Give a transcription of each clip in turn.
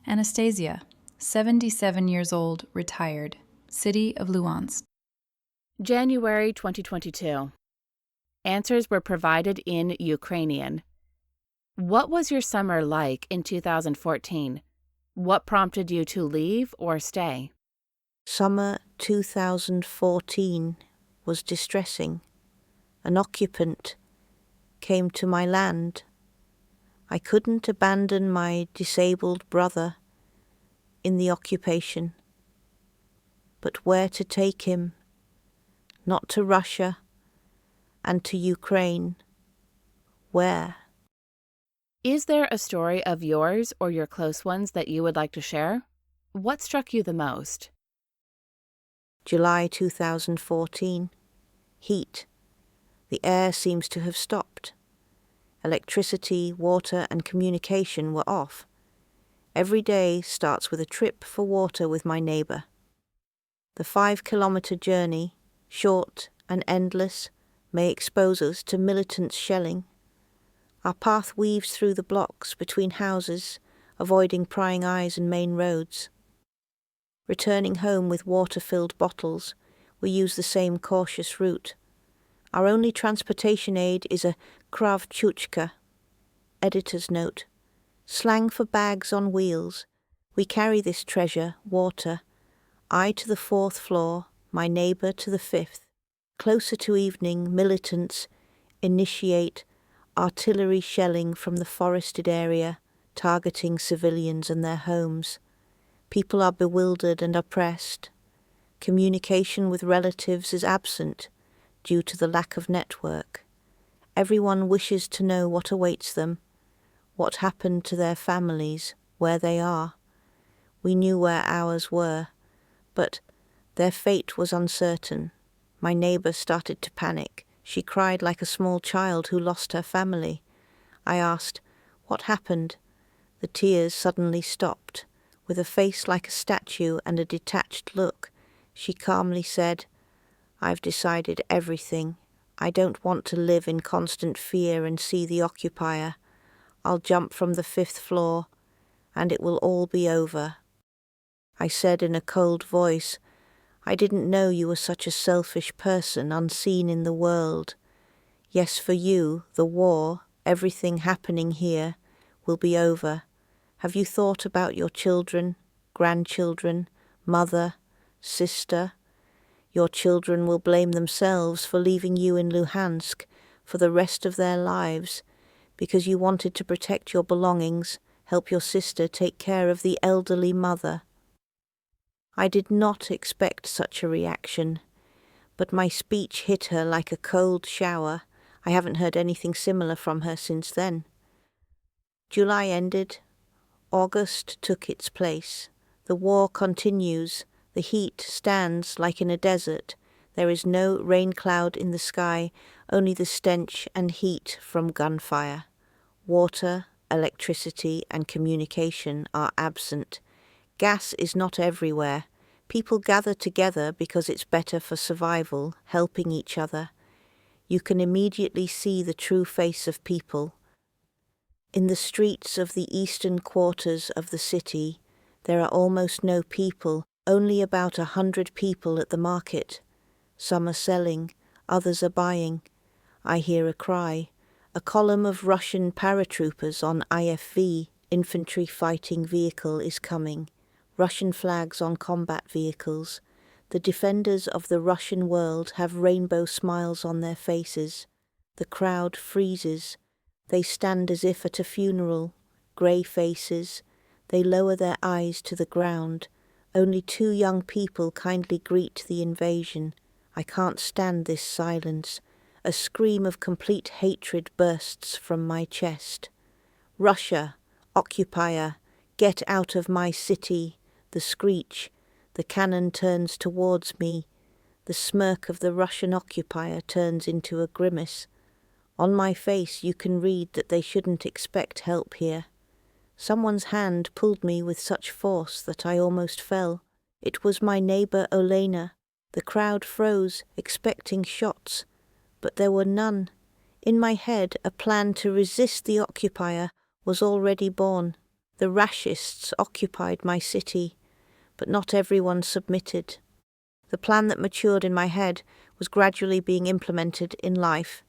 Anastasiya, 77 years old, retired, city of Luhansk. January 2022. Answers were provided in Ukrainian. What was your summer like in 2014? What prompted you to leave or stay? Summer 2014 was distressing. An occupant came to my land. I couldn't abandon my disabled brother in the occupation. But where to take him? Not to Russia and to Ukraine. Where? Is there a story of yours or your close ones that you would like to share? What struck you the most? July 2014. Heat. The air seems to have stopped. Electricity, water and communication were off. Every day starts with a trip for water with my neighbour. The 5-kilometre journey, short and endless, may expose us to militant shelling. Our path weaves through the blocks between houses, avoiding prying eyes and main roads. Returning home with water-filled bottles, we use the same cautious route. Our only transportation aid is a kravchuchka. Editor's note. Slang for bags on wheels. We carry this treasure, water. I to the 4th floor, my neighbour to the 5th. Closer to evening, militants initiate artillery shelling from the forested area, targeting civilians and their homes. People are bewildered and oppressed. Communication with relatives is absent due to the lack of network. Everyone wishes to know what awaits them, what happened to their families, where they are. We knew where ours were, but their fate was uncertain. My neighbour started to panic. She cried like a small child who lost her family. I asked, "What happened?" The tears suddenly stopped. With a face like a statue and a detached look, she calmly said, "I've decided everything. I don't want to live in constant fear and see the occupier. I'll jump from the 5th floor, and it will all be over." I said in a cold voice, "I didn't know you were such a selfish person, unseen in the world. Yes, for you, the war, everything happening here, will be over. Have you thought about your children, grandchildren, mother, sister? Your children will blame themselves for leaving you in Luhansk for the rest of their lives, because you wanted to protect your belongings, help your sister take care of the elderly mother." I did not expect such a reaction, but my speech hit her like a cold shower. I haven't heard anything similar from her since then. July ended. August took its place. The war continues. The heat stands like in a desert. There is no rain cloud in the sky, only the stench and heat from gunfire. Water, electricity and communication are absent. Gas is not everywhere. People gather together because it's better for survival, helping each other. You can immediately see the true face of people. In the streets of the eastern quarters of the city, there are almost no people, only about 100 people at the market. Some are selling, others are buying. I hear a cry. A column of Russian paratroopers on IFV, infantry fighting vehicle, is coming. Russian flags on combat vehicles. The defenders of the Russian world have rainbow smiles on their faces. The crowd freezes. They stand as if at a funeral, grey faces. They lower their eyes to the ground. Only 2 young people kindly greet the invasion. I can't stand this silence. A scream of complete hatred bursts from my chest. "Russia, occupier, get out of my city." The screech. The cannon turns towards me. The smirk of the Russian occupier turns into a grimace. On my face you can read that they shouldn't expect help here. Someone's hand pulled me with such force that I almost fell. It was my neighbour Olena. The crowd froze, expecting shots, but there were none. In my head, a plan to resist the occupier was already born. The rashists occupied my city, but not everyone submitted. The plan that matured in my head was gradually being implemented in life.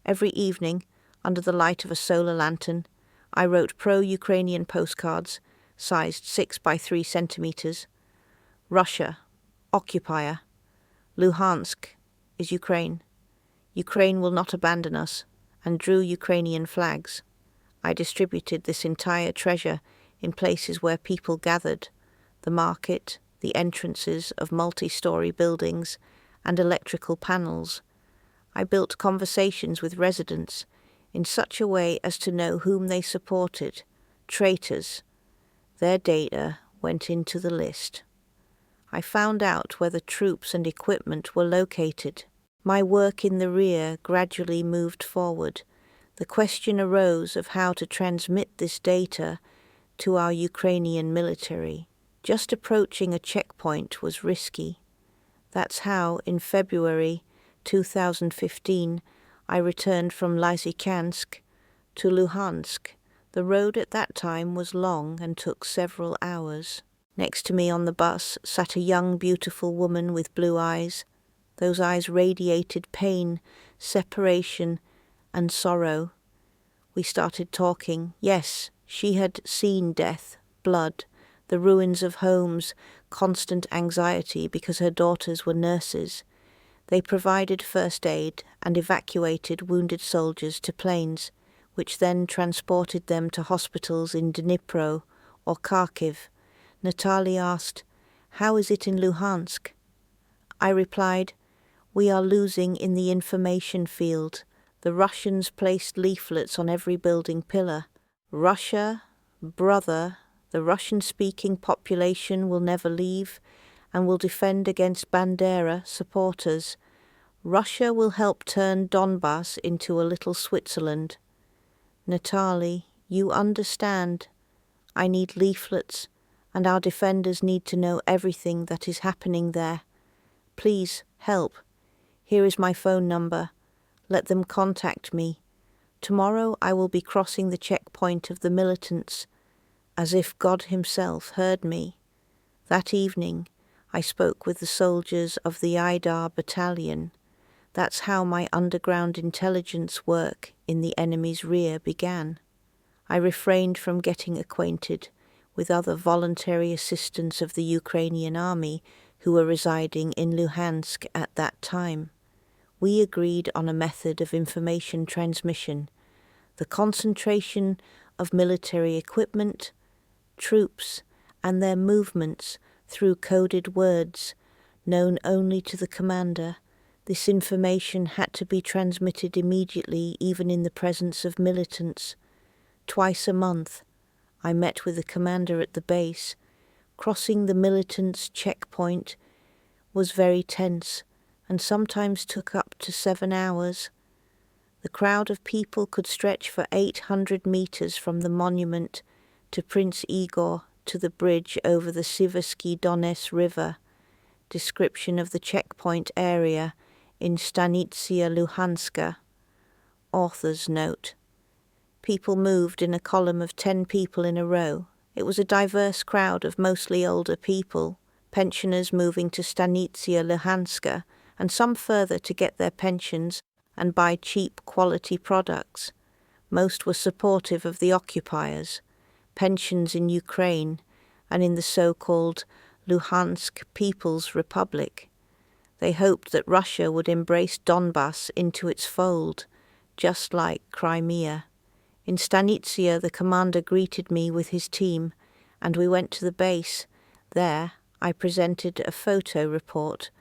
Every evening, under the light of a solar lantern, I wrote pro-Ukrainian postcards, sized 6 by 3 centimeters. Russia, occupier. Luhansk is Ukraine. Ukraine will not abandon us, and drew Ukrainian flags. I distributed this entire treasure in places where people gathered, the market, the entrances of multi-story buildings, and electrical panels. I built conversations with residents in such a way as to know whom they supported, traitors. Their data went into the list. I found out where the troops and equipment were located. My work in the rear gradually moved forward. The question arose of how to transmit this data to our Ukrainian military. Just approaching a checkpoint was risky. That's how, in February 2015, I returned from Lysychansk to Luhansk. The road at that time was long and took several hours. Next to me on the bus sat a young, beautiful woman with blue eyes. Those eyes radiated pain, separation, and sorrow. We started talking. Yes, she had seen death, blood, the ruins of homes, constant anxiety because her daughters were nurses. They provided first aid and evacuated wounded soldiers to planes, which then transported them to hospitals in Dnipro or Kharkiv. Natalie asked, "How is it in Luhansk?" I replied, "We are losing in the information field. The Russians placed leaflets on every building pillar. Russia, brother, the Russian-speaking population will never leave and will defend against Bandera supporters. Russia will help turn Donbas into a little Switzerland." Natalie, you understand. I need leaflets, and our defenders need to know everything that is happening there. Please help. Here is my phone number. Let them contact me. Tomorrow I will be crossing the checkpoint of the militants, as if God himself heard me. That evening I spoke with the soldiers of the Aidar battalion. That's how my underground intelligence work in the enemy's rear began. I refrained from getting acquainted with other voluntary assistants of the Ukrainian army who were residing in Luhansk at that time. We agreed on a method of information transmission, the concentration of military equipment, troops, and their movements through coded words, known only to the commander. This information had to be transmitted immediately, even in the presence of militants. Twice a month, I met with the commander at the base. Crossing the militants' checkpoint was very tense, and sometimes took up to 7 hours. The crowd of people could stretch for 800 meters from the monument to Prince Igor to the bridge over the Siversky Donetsk River. Description of the checkpoint area in Stanitsia Luhanska. Author's note. People moved in a column of 10 people in a row. It was a diverse crowd of mostly older people, pensioners moving to Stanitsia Luhanska, and some further to get their pensions and buy cheap quality products. Most were supportive of the occupiers, pensions in Ukraine and in the so-called Luhansk People's Republic. They hoped that Russia would embrace Donbas into its fold, just like Crimea. In Stanitsia, the commander greeted me with his team, and we went to the base. There, I presented a photo report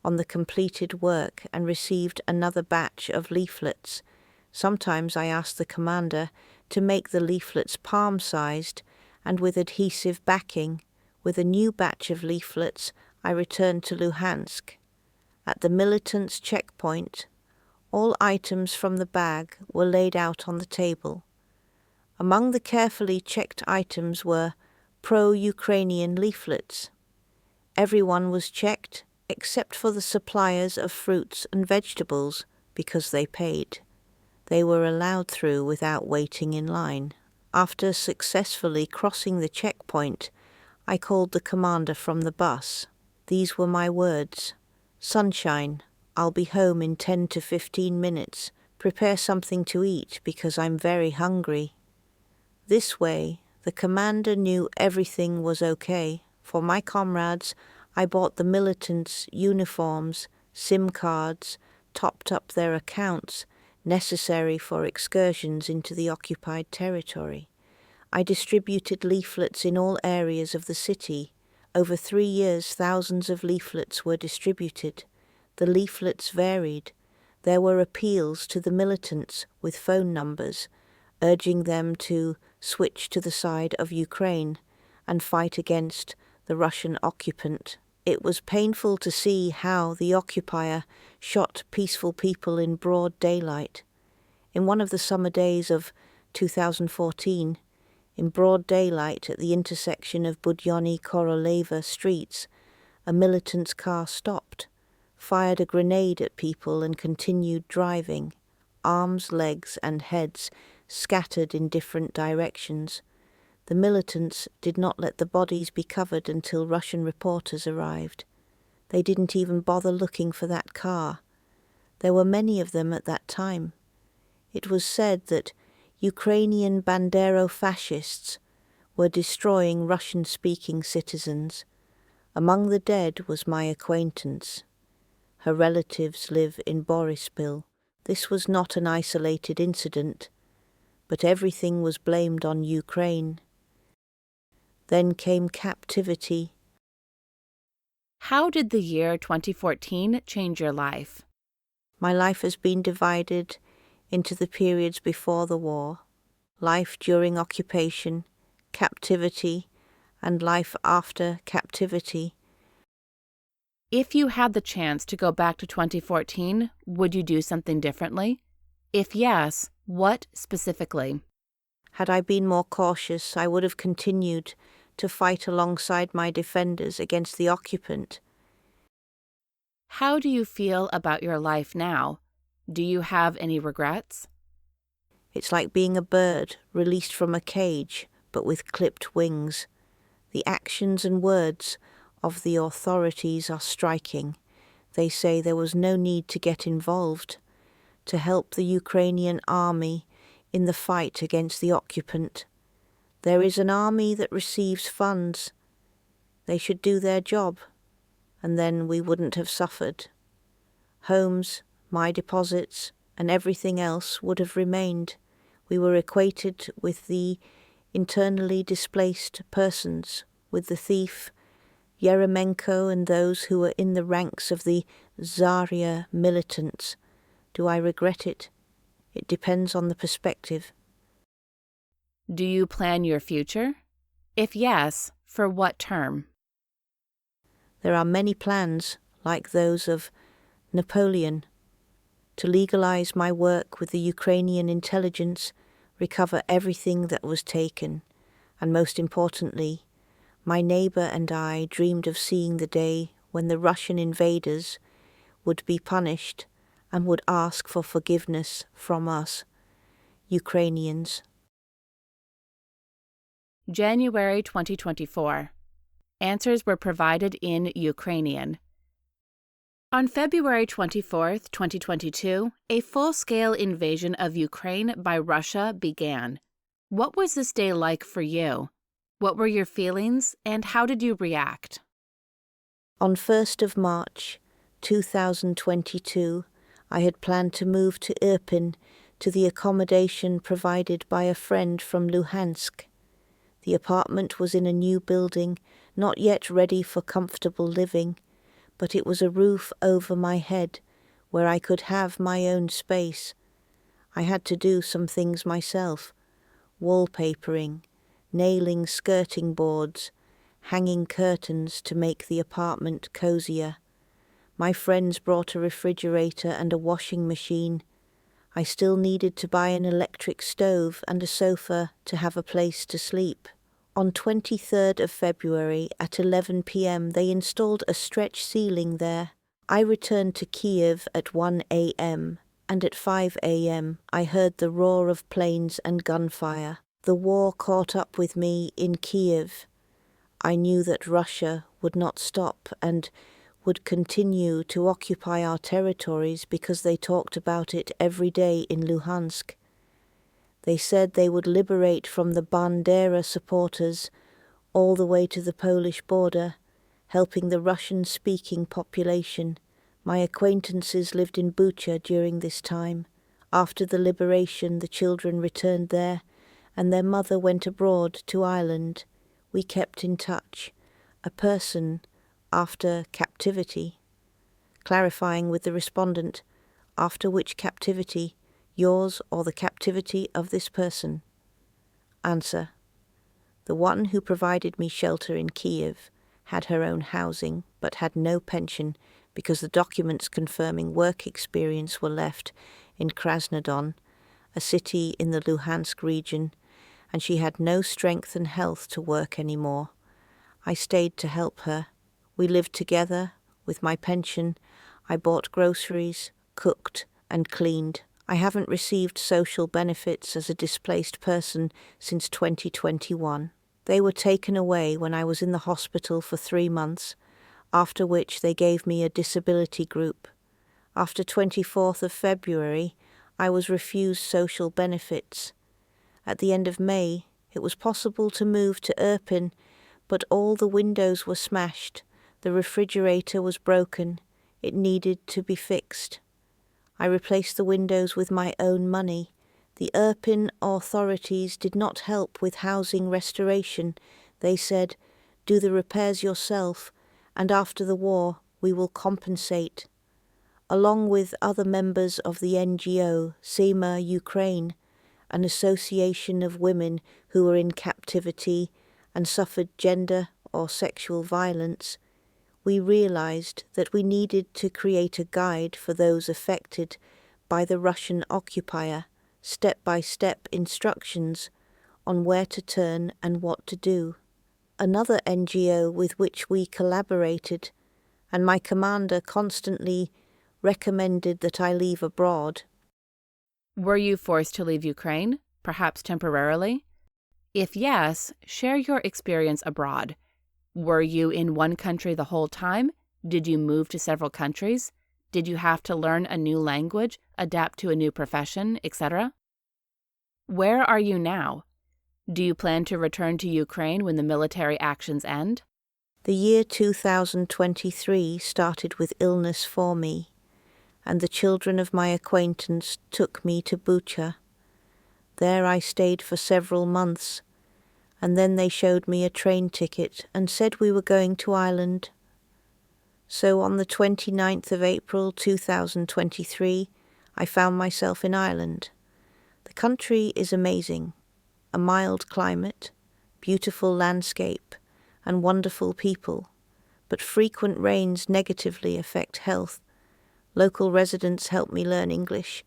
on the completed work and received another batch of leaflets. Sometimes I asked the commander to make the leaflets palm-sized and with adhesive backing. With a new batch of leaflets, I returned to Luhansk. At the militants' checkpoint, all items from the bag were laid out on the table. Among the carefully checked items were pro-Ukrainian leaflets. Everyone was checked except for the suppliers of fruits and vegetables because they paid. They were allowed through without waiting in line. After successfully crossing the checkpoint, I called the commander from the bus. These were my words. "Sunshine, I'll be home in 10 to 15 minutes. Prepare something to eat because I'm very hungry." This way, the commander knew everything was okay. For my comrades, I bought the militants' uniforms, SIM cards, topped up their accounts, necessary for excursions into the occupied territory. I distributed leaflets in all areas of the city. Over 3 years, thousands of leaflets were distributed. The leaflets varied. There were appeals to the militants with phone numbers, urging them to switch to the side of Ukraine and fight against the Russian occupant. It was painful to see how the occupier shot peaceful people in broad daylight. In one of the summer days of 2014, in broad daylight at the intersection of Budyonny-Koroleva streets, a militant's car stopped, fired a grenade at people and continued driving, arms, legs and heads scattered in different directions. The militants did not let the bodies be covered until Russian reporters arrived. They didn't even bother looking for that car. There were many of them at that time. It was said that Ukrainian Bandero-fascists were destroying Russian-speaking citizens. Among the dead was my acquaintance. Her relatives live in Borispil. This was not an isolated incident, but everything was blamed on Ukraine. Then came captivity. How did the year 2014 change your life? My life has been divided into the periods before the war, life during occupation, captivity, and life after captivity. If you had the chance to go back to 2014, would you do something differently? If yes, what specifically? Had I been more cautious, I would have continued to fight alongside my defenders against the occupant. How do you feel about your life now? Do you have any regrets? It's like being a bird released from a cage, but with clipped wings. The actions and words of the authorities are striking. They say there was no need to get involved, to help the Ukrainian army in the fight against the occupant. There is an army that receives funds. They should do their job, and then we wouldn't have suffered. Homes, my deposits, and everything else would have remained. We were equated with the internally displaced persons, with the thief, Yeremenko, and those who were in the ranks of the Zarya militants. Do I regret it? It depends on the perspective. Do you plan your future? If yes, for what term? There are many plans, like those of Napoleon, to legalize my work with the Ukrainian intelligence, recover everything that was taken, and most importantly, my neighbor and I dreamed of seeing the day when the Russian invaders would be punished and would ask for forgiveness from us, Ukrainians. January 2024. Answers were provided in Ukrainian. On February 24, 2022, a full-scale invasion of Ukraine by Russia began. What was this day like for you? What were your feelings, and how did you react? On 1st of March 2022, I had planned to move to Irpin to the accommodation provided by a friend from Luhansk. The apartment was in a new building, not yet ready for comfortable living, but it was a roof over my head where I could have my own space. I had to do some things myself: wallpapering, nailing skirting boards, hanging curtains to make the apartment cozier. My friends brought a refrigerator and a washing machine. I still needed to buy an electric stove and a sofa to have a place to sleep. On 23rd of February at 11 p.m. they installed a stretch ceiling there. I returned to Kiev at 1 a.m. and at 5 a.m. I heard the roar of planes and gunfire. The war caught up with me in Kiev. I knew that Russia would not stop and would continue to occupy our territories because they talked about it every day in Luhansk. They said they would liberate from the Bandera supporters all the way to the Polish border, helping the Russian-speaking population. My acquaintances lived in Bucha during this time. After the liberation, the children returned there, and their mother went abroad to Ireland. We kept in touch. A person after captivity. Clarifying with the respondent, after which captivity, yours or the captivity of this person? Answer. The one who provided me shelter in Kiev had her own housing but had no pension because the documents confirming work experience were left in Krasnodon, a city in the Luhansk region, and she had no strength and health to work anymore. I stayed to help her. We lived together. With my pension, I bought groceries, cooked, and cleaned. I haven't received social benefits as a displaced person since 2021. They were taken away when I was in the hospital for 3 months, after which they gave me a disability group. After 24th of February, I was refused social benefits. At the end of May, it was possible to move to Irpin, but all the windows were smashed, the refrigerator was broken, it needed to be fixed. I replaced the windows with my own money. The Irpin authorities did not help with housing restoration. They said, "Do the repairs yourself, and after the war we will compensate." Along with other members of the NGO, SEMA Ukraine, an association of women who were in captivity and suffered gender or sexual violence, we realized that we needed to create a guide for those affected by the Russian occupier, step-by-step instructions on where to turn and what to do. Another NGO with which we collaborated, and my commander constantly recommended that I leave abroad. Were you forced to leave Ukraine, perhaps temporarily? If yes, share your experience abroad. Were you in one country the whole time? Did you move to several countries? Did you have to learn a new language, adapt to a new profession, etc.? Where are you now? Do you plan to return to Ukraine when the military actions end? The year 2023 started with illness for me, and the children of my acquaintance took me to Bucha. There I stayed for several months, and then they showed me a train ticket and said we were going to Ireland. So on the 29th of April 2023, I found myself in Ireland. The country is amazing. A mild climate, beautiful landscape, and wonderful people, but frequent rains negatively affect health. Local residents help me learn English,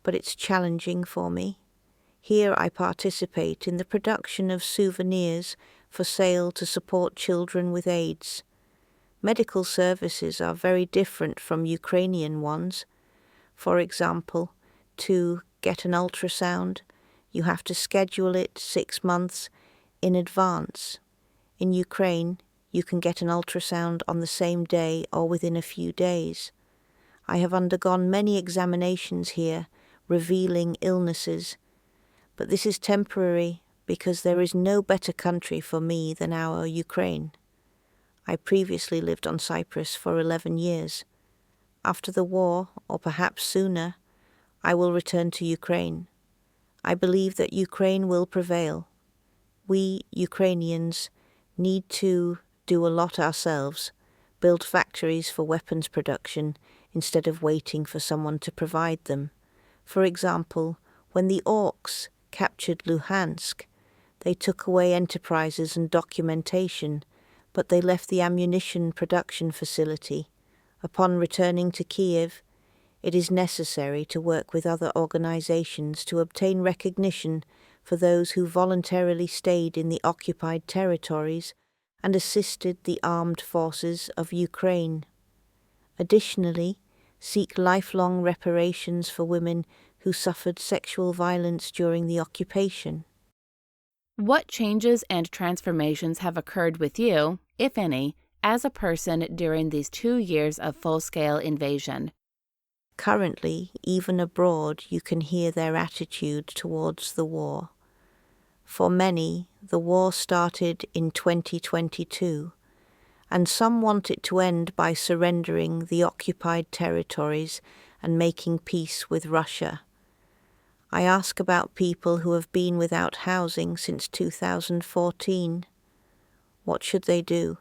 but it's challenging for me. Here I participate in the production of souvenirs for sale to support children with AIDS. Medical services are very different from Ukrainian ones. For example, to get an ultrasound, you have to schedule it 6 months in advance. In Ukraine, you can get an ultrasound on the same day or within a few days. I have undergone many examinations here, revealing illnesses, but this is temporary because there is no better country for me than our Ukraine. I previously lived on Cyprus for 11 years. After the war, or perhaps sooner, I will return to Ukraine. I believe that Ukraine will prevail. We, Ukrainians, need to do a lot ourselves, build factories for weapons production instead of waiting for someone to provide them. For example, when the orcs captured Luhansk, they took away enterprises and documentation, but they left the ammunition production facility. Upon returning to Kiev, it is necessary to work with other organizations to obtain recognition for those who voluntarily stayed in the occupied territories and assisted the armed forces of Ukraine. Additionally, seek lifelong reparations for women who suffered sexual violence during the occupation. What changes and transformations have occurred with you, if any, as a person during these 2 years of full-scale invasion? Currently, even abroad, you can hear their attitude towards the war. For many, the war started in 2022, and some want it to end by surrendering the occupied territories and making peace with Russia. I ask about people who have been without housing since 2014. What should they do?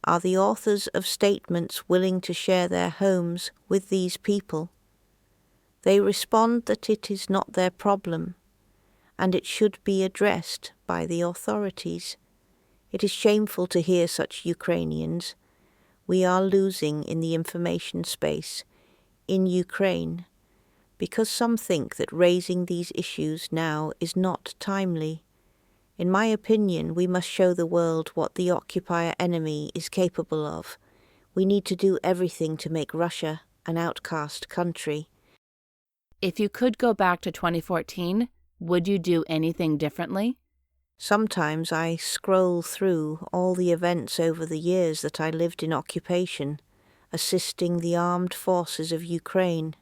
Are the authors of statements willing to share their homes with these people? They respond that it is not their problem, and it should be addressed by the authorities. It is shameful to hear such Ukrainians. We are losing in the information space, in Ukraine, because some think that raising these issues now is not timely. In my opinion, we must show the world what the occupier enemy is capable of. We need to do everything to make Russia an outcast country. If you could go back to 2014, would you do anything differently? Sometimes I scroll through all the events over the years that I lived in occupation, assisting the armed forces of Ukraine.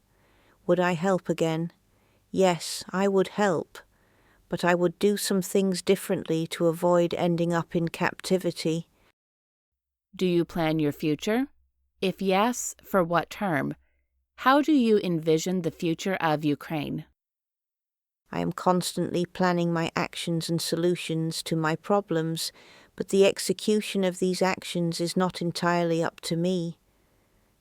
Would I help again? Yes, I would help, but I would do some things differently to avoid ending up in captivity. Do you plan your future? If yes, for what term? How do you envision the future of Ukraine? I am constantly planning my actions and solutions to my problems, but the execution of these actions is not entirely up to me.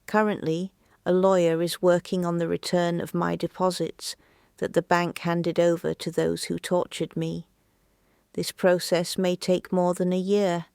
Currently, a lawyer is working on the return of my deposits that the bank handed over to those who tortured me. This process may take more than a year,